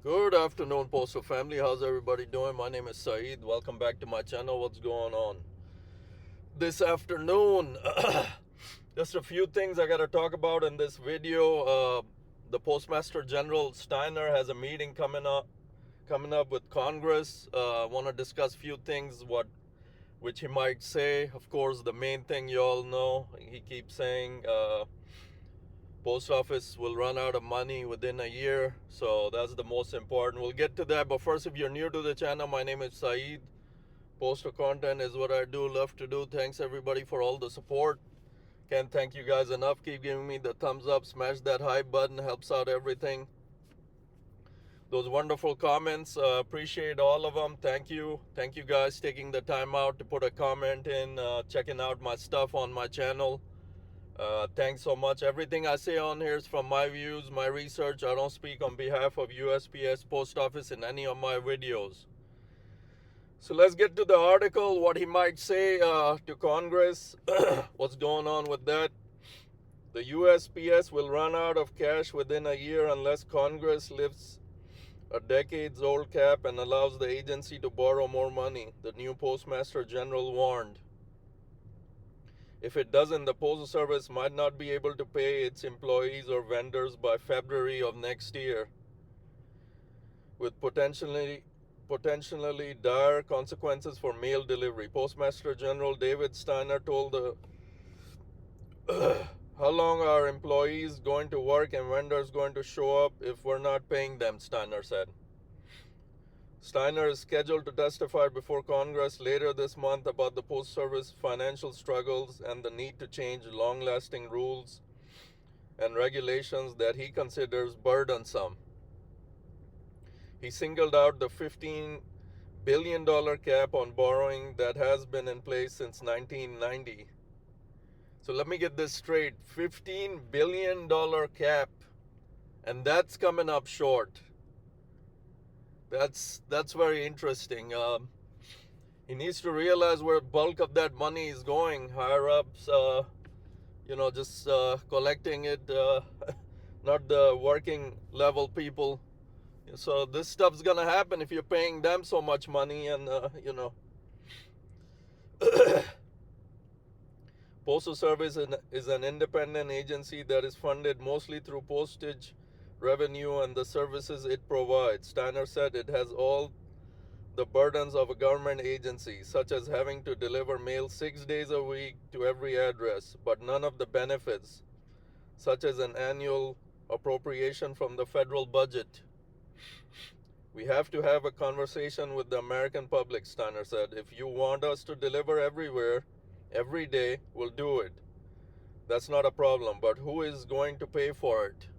Good afternoon, Postal family. How's everybody doing? My name is Syed. Welcome back to my channel. What's going on this afternoon? Just a few things I got to talk about in this video. The Postmaster General Steiner has a meeting coming up with Congress. I want to discuss a few things which he might say. Of course, the main thing you all know, he keeps saying post office will run out of money within a year, so that's the most important. We'll get to that, but first, if you're new to the channel, my name is Syed. Postal content is what I do, love to do. Thanks everybody for all the support. Can't thank you guys enough. Keep giving me the thumbs up, smash that hype button, helps out everything. Those wonderful comments, appreciate all of them. Thank you guys taking the time out to put a comment in, checking out my stuff on my channel. Thanks so much. Everything I say on here is from my views, my research. I don't speak on behalf of USPS Post Office in any of my videos. So let's get to the article, what he might say to Congress, what's going on with that. The USPS will run out of cash within a year unless Congress lifts a decades-old cap and allows the agency to borrow more money, the new Postmaster General warned. If it doesn't, the Postal Service might not be able to pay its employees or vendors by February of next year, with potentially dire consequences for mail delivery. Postmaster General David Steiner told the how long are employees going to work and vendors going to show up if we're not paying them, Steiner said. Steiner is scheduled to testify before Congress later this month about the Postal Service financial struggles and the need to change long-lasting rules and regulations that he considers burdensome. He singled out the $15 billion cap on borrowing that has been in place since 1990. So let me get this straight, $15 billion cap, and that's coming up short. That's very interesting. He needs to realize where bulk of that money is going. Higher ups, just collecting it, not the working level people. So this stuff's gonna happen if you're paying them so much money, and Postal Service is an independent agency that is funded mostly through postage revenue and the services it provides. Steiner said it has all the burdens of a government agency, such as having to deliver mail 6 days a week to every address, but none of the benefits, such as an annual appropriation from the federal budget. We have to have a conversation with the American public, Steiner said. If you want us to deliver everywhere, every day, we'll do it. That's not a problem, but who is going to pay for it?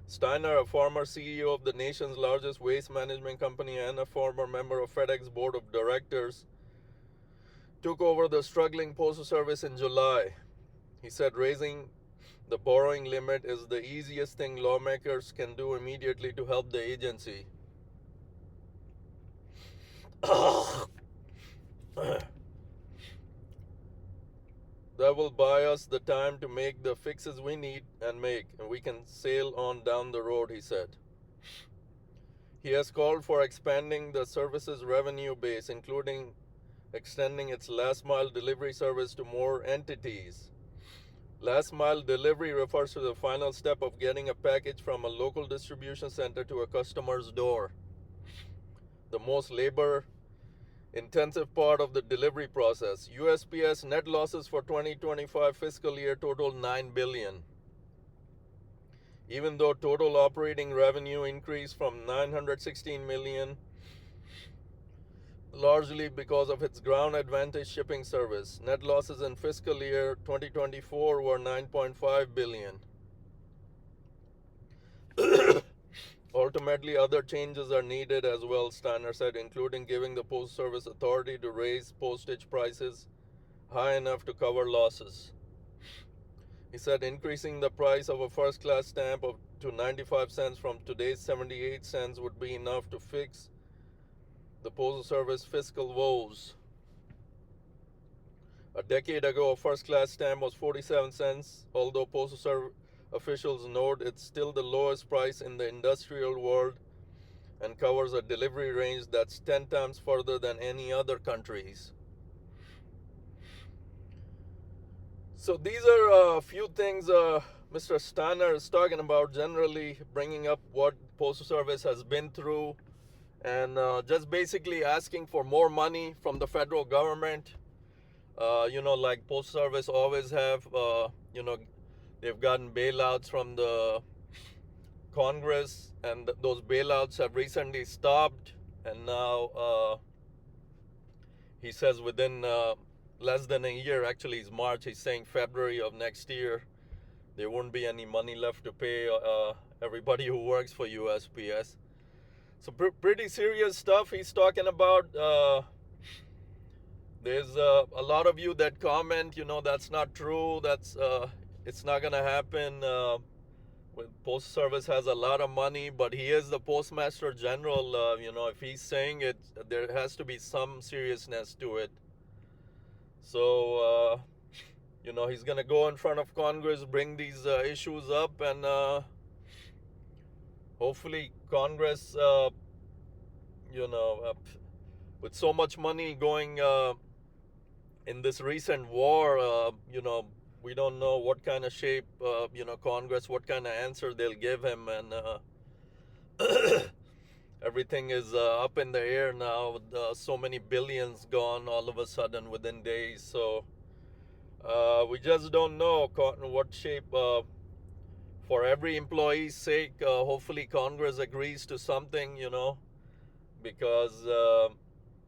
Steiner, a former CEO of the nation's largest waste management company and a former member of FedEx board of directors, took over the struggling Postal Service in July. He said raising the borrowing limit is the easiest thing lawmakers can do immediately to help the agency. That will buy us the time to make the fixes we need and we can sail on down the road, he said. He has called for expanding the service's revenue base, including extending its last mile delivery service to more entities. Last mile delivery refers to the final step of getting a package from a local distribution center to a customer's door. The most labor intensive part of the delivery process. USPS net losses for 2025 fiscal year totaled $9 billion. Even though total operating revenue increased from $916 million, largely because of its ground advantage shipping service, net losses in fiscal year 2024 were $9.5 billion. Ultimately, other changes are needed as well, Steiner said, including giving the Postal Service authority to raise postage prices high enough to cover losses. He said increasing the price of a first-class stamp to 95 cents from today's 78 cents would be enough to fix the Postal Service fiscal woes. A decade ago, a first-class stamp was 47 cents, although Officials note it's still the lowest price in the industrial world and covers a delivery range that's 10 times further than any other countries. So these are a few things Mr. Steiner is talking about, generally bringing up what Postal Service has been through, and just basically asking for more money from the federal government. Like Postal Service always have, they've gotten bailouts from the Congress, and those bailouts have recently stopped, and now he says within less than a year, actually it's March, he's saying February of next year, there won't be any money left to pay everybody who works for USPS. So pretty serious stuff he's talking about. There's a lot of you that comment, that's not true, it's not gonna happen. Postal Service has a lot of money, but he is the Postmaster General. If he's saying it, there has to be some seriousness to it. So, he's gonna go in front of Congress, bring these issues up, and hopefully Congress, with so much money going in this recent war, we don't know what kind of shape, Congress, what kind of answer they'll give him, and everything is up in the air now with so many billions gone all of a sudden within days. So we just don't know what shape. For every employee's sake, hopefully Congress agrees to something, because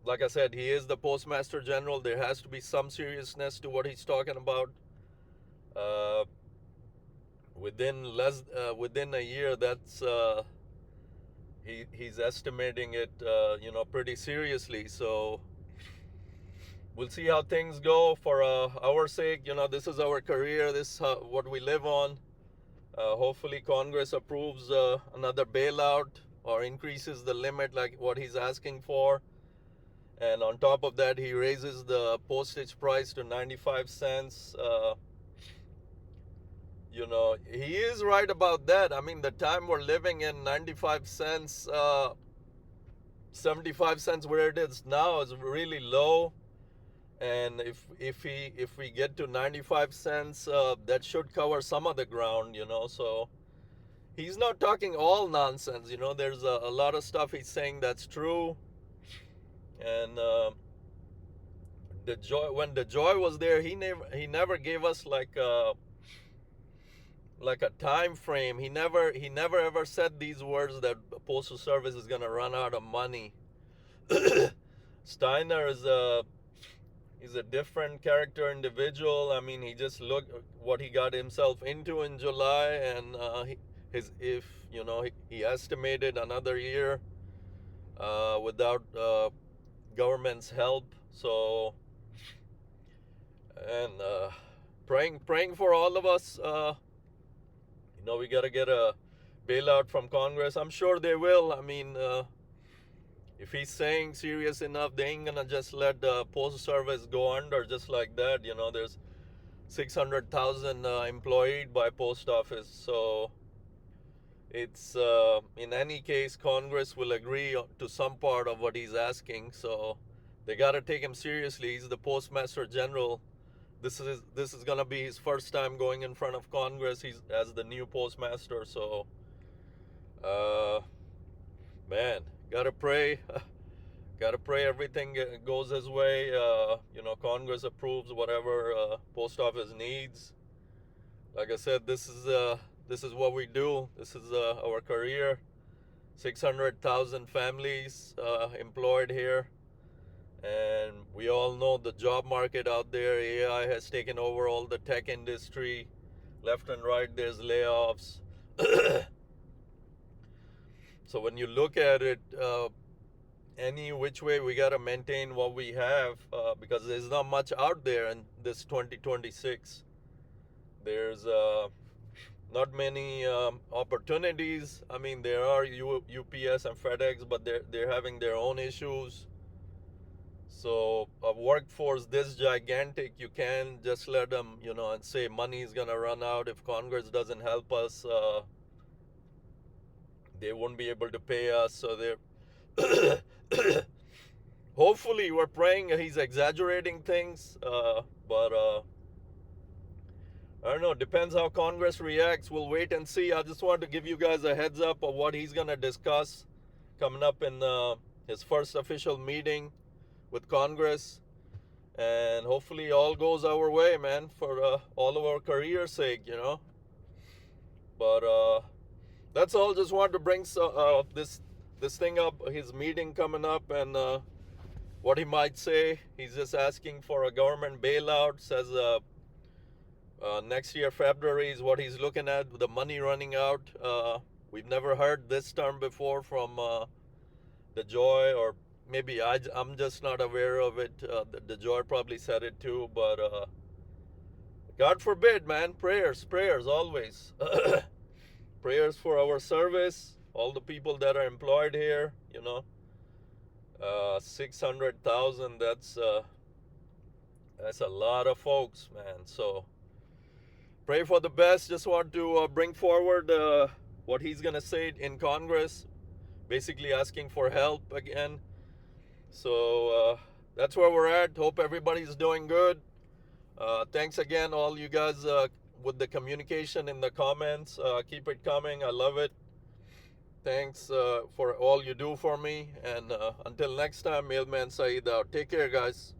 like I said, he is the Postmaster General. There has to be some seriousness to what he's talking about. Within a year, that's he's estimating it, pretty seriously. So we'll see how things go. For our sake, this is our career. This is what we live on. Hopefully Congress approves another bailout or increases the limit like what he's asking for. And on top of that, he raises the postage price to 95 cents. He is right about that. I mean, the time we're living in, 95 cents, 75 cents where it is now is really low. And if we get to 95 cents, that should cover some of the ground, So he's not talking all nonsense, There's a lot of stuff he's saying that's true. And when the joy was there, he never gave us like a time frame. He never ever said these words that the Postal Service is gonna run out of money. Steiner is a different character individual. I mean, he just looked what he got himself into in July, and he estimated another year without government's help. So, and praying for all of us. We gotta get a bailout from Congress. I'm sure they will. I mean, if he's saying serious enough, they ain't gonna just let the Postal Service go under just like that. There's 600,000 employed by post office. So it's in any case, Congress will agree to some part of what he's asking. So they gotta take him seriously. He's the Postmaster General. This is gonna be his first time going in front of Congress. He's as the new postmaster. So, man, gotta pray. Gotta pray everything goes his way. Congress approves whatever post office needs. Like I said, this is what we do. This is our career. 600,000 families employed here. And we all know the job market out there. AI has taken over all the tech industry. Left and right, there's layoffs. So when you look at it, any which way, we got to maintain what we have because there's not much out there in this 2026. There's not many opportunities. I mean, there are UPS and FedEx, but they're having their own issues. So a workforce this gigantic, you can't just let them, and say money is gonna run out if Congress doesn't help us. They won't be able to pay us. So they're hopefully we're praying he's exaggerating things, but I don't know. Depends how Congress reacts. We'll wait and see. I just want to give you guys a heads up of what he's gonna discuss coming up in his first official meeting with Congress, and hopefully all goes our way, man, for all of our career's sake, But that's all. Just wanted to bring this thing up. His meeting coming up, and what he might say. He's just asking for a government bailout. Says next year February is what he's looking at. The money running out. We've never heard this term before from the Joy, or maybe I'm just not aware of it. The Joy probably said it too, but God forbid, man. Prayers always. Prayers for our service, all the people that are employed here. 600,000. That's a lot of folks, man. So pray for the best. Just want to bring forward what he's gonna say in Congress, basically asking for help again. So that's where we're at. Hope everybody's doing good. Thanks again, all you guys, with the communication in the comments. Keep it coming. I love it. Thanks for all you do for me. And until next time, Mailman Syed out. Take care, guys.